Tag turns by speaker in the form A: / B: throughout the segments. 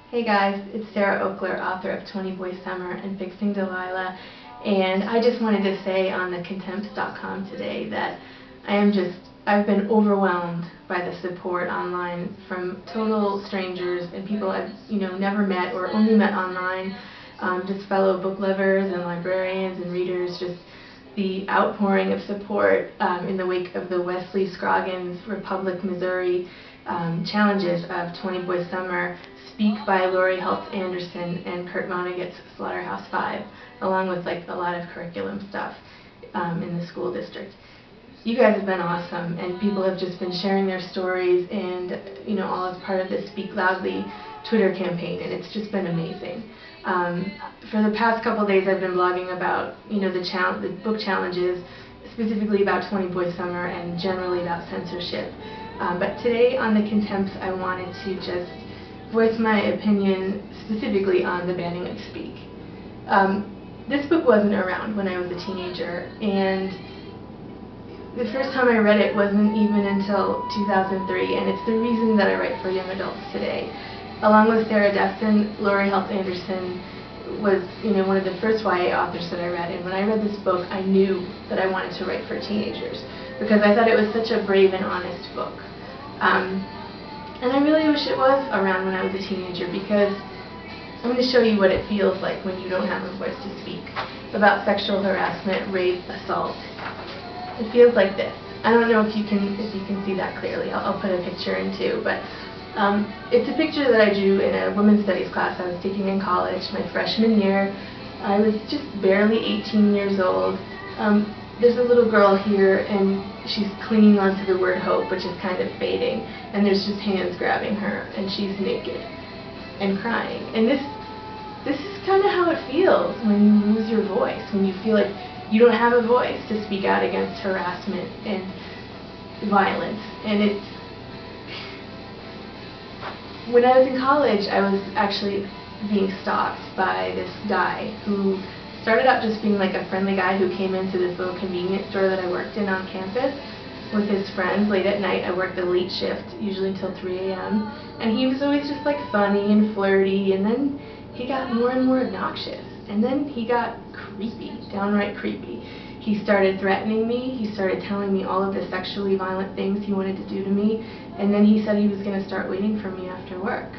A: Hey guys, it's Sarah Ockler, author of 20 Boy Summer and Fixing Delilah, and I just wanted to say on the contempt.com today that I've been overwhelmed by the support online from total strangers and people I've never met or only met online, just fellow book lovers and librarians and readers. Just the outpouring of support in the wake of the Wesley Scroggins Republic, Missouri challenges of 20 Boy Summer, Speak by Laurie Halse Anderson and Kurt Vonnegut's Slaughterhouse-5, along with a lot of curriculum stuff in the school district. You guys have been awesome, and people have just been sharing their stories, and all as part of the Speak Loudly Twitter campaign, and it's just been amazing. For the past couple days, I've been blogging about the book challenges, specifically about 20 Boy Summer and generally about censorship. But today on the Contempt, I wanted to just voice my opinion specifically on the banning of Speak. This book wasn't around when I was a teenager, and the first time I read it wasn't even until 2003, and it's the reason that I write for young adults today. Along with Sarah Destin, Laurie Halse Anderson was one of the first YA authors that I read, and when I read this book, I knew that I wanted to write for teenagers because I thought it was such a brave and honest book. And I really wish it was around when I was a teenager, because I'm going to show you what it feels like when you don't have a voice to speak about sexual harassment, rape, assault. It feels like this. I don't know if you can see that clearly. I'll put a picture in too, but it's a picture that I drew in a women's studies class I was taking in college, my freshman year. I was just barely 18 years old. There's a little girl here, and she's clinging onto the word hope, which is kind of fading, and there's just hands grabbing her, and she's naked and crying. And this is kind of how it feels when you lose your voice, when you feel like you don't have a voice to speak out against harassment and violence. And when I was in college, I was actually being stalked by this guy who started out just being like a friendly guy who came into this little convenience store that I worked in on campus with his friends late at night. I worked the late shift, usually until 3 a.m. And he was always just funny and flirty, and then he got more and more obnoxious. And then he got creepy, downright creepy. He started threatening me. He started telling me all of the sexually violent things he wanted to do to me. And then he said he was going to start waiting for me after work.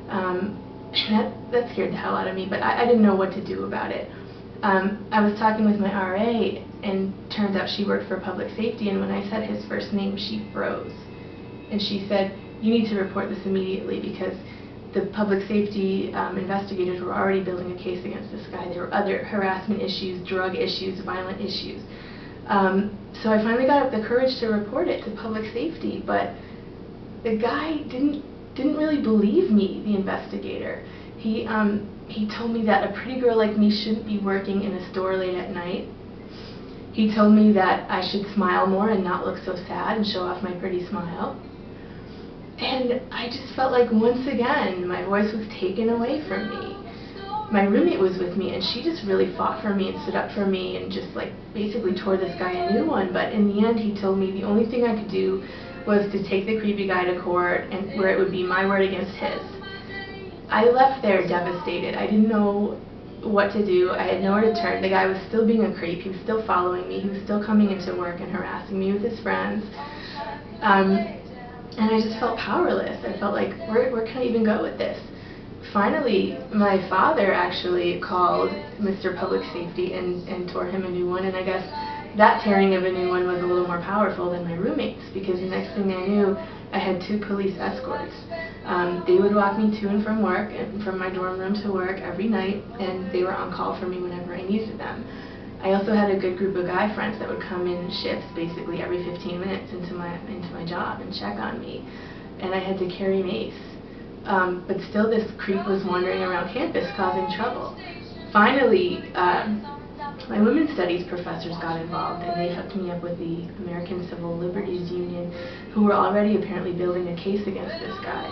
A: That scared the hell out of me, but I didn't know what to do about it. I was talking with my RA, and turns out she worked for public safety, and when I said his first name, she froze. And she said, "You need to report this immediately, because the public safety investigators were already building a case against this guy. There were other harassment issues, drug issues, violent issues." So I finally got up the courage to report it to public safety, but the guy didn't really believe me, the investigator. He told me that a pretty girl like me shouldn't be working in a store late at night. He told me that I should smile more and not look so sad and show off my pretty smile. And I just felt like once again my voice was taken away from me. My roommate was with me, and she just really fought for me and stood up for me and just basically tore this guy a new one. But in the end, he told me the only thing I could do was to take the creepy guy to court, and where it would be my word against his. I left there devastated. I didn't know what to do. I had nowhere to turn. The guy was still being a creep. He was still following me. He was still coming into work and harassing me with his friends. And I just felt powerless. I felt like, where can I even go with this? Finally, my father actually called Mr. Public Safety and tore him a new one, and I guess that tearing of a new one was a little more powerful than my roommates, because the next thing I knew, I had 2 police escorts. They would walk me to and from work, and from my dorm room to work every night, and they were on call for me whenever I needed them. I also had a good group of guy friends that would come in shifts basically every 15 minutes into my job and check on me, and I had to carry mace. But still, this creep was wandering around campus causing trouble. Finally, my women's studies professors got involved, and they hooked me up with the American Civil Liberties Union, who were already apparently building a case against this guy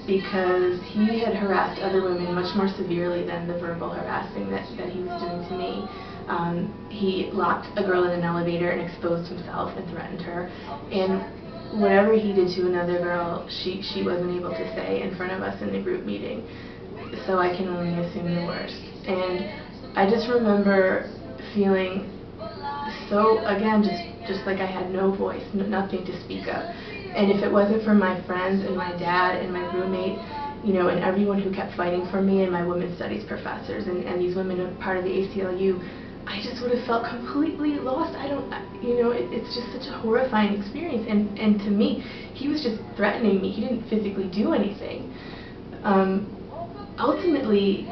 A: because he had harassed other women much more severely than the verbal harassing that he was doing to me. He locked a girl in an elevator and exposed himself and threatened her, and whatever he did to another girl, she wasn't able to say in front of us in the group meeting. so I can only assume the worst. And I just remember feeling so, again, just like I had no voice, nothing to speak of. And if it wasn't for my friends and my dad and my roommate, you know, and everyone who kept fighting for me, and my women's studies professors, and these women are part of the ACLU, I just would have felt completely lost. You know, it's just such a horrifying experience. And to me, he was just threatening me. He didn't physically do anything. Ultimately,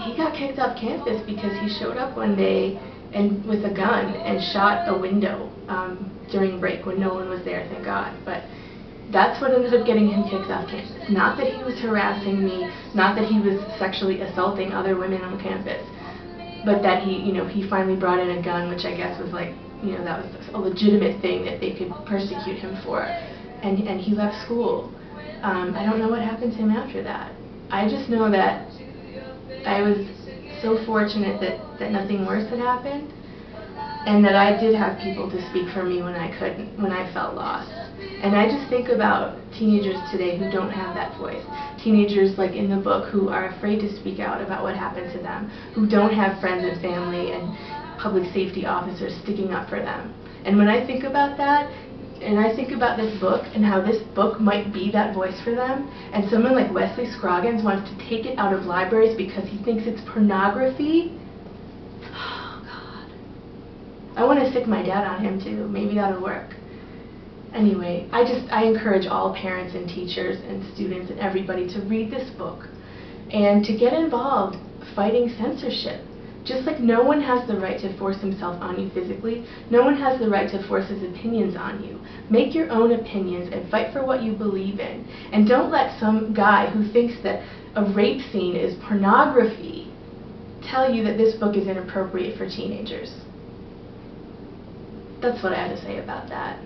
A: he got kicked off campus because he showed up one day and with a gun and shot a window during break when no one was there, thank God. But that's what ended up getting him kicked off campus. Not that he was harassing me, not that he was sexually assaulting other women on campus, but that he, you know, he finally brought in a gun, which I guess was like, you know, that was a legitimate thing that they could persecute him for. And he left school. I don't know what happened to him after that. I just know that I was so fortunate that nothing worse had happened, and that I did have people to speak for me when I couldn't, when I felt lost. And I just think about teenagers today who don't have that voice. Teenagers, like in the book, who are afraid to speak out about what happened to them, who don't have friends and family and public safety officers sticking up for them. And when I think about that, and I think about this book and how this book might be that voice for them, and someone like Wesley Scroggins wants to take it out of libraries because he thinks it's pornography, oh God. I want to stick my dad on him too. Maybe that'll work. Anyway, I encourage all parents and teachers and students and everybody to read this book and to get involved fighting censorship. Just like no one has the right to force himself on you physically, no one has the right to force his opinions on you. Make your own opinions and fight for what you believe in. And don't let some guy who thinks that a rape scene is pornography tell you that this book is inappropriate for teenagers. That's what I had to say about that.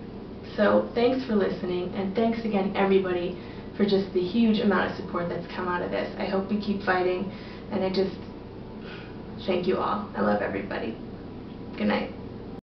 A: So thanks for listening, and thanks again everybody for just the huge amount of support that's come out of this. I hope we keep fighting, and I just thank you all. I love everybody. Good night.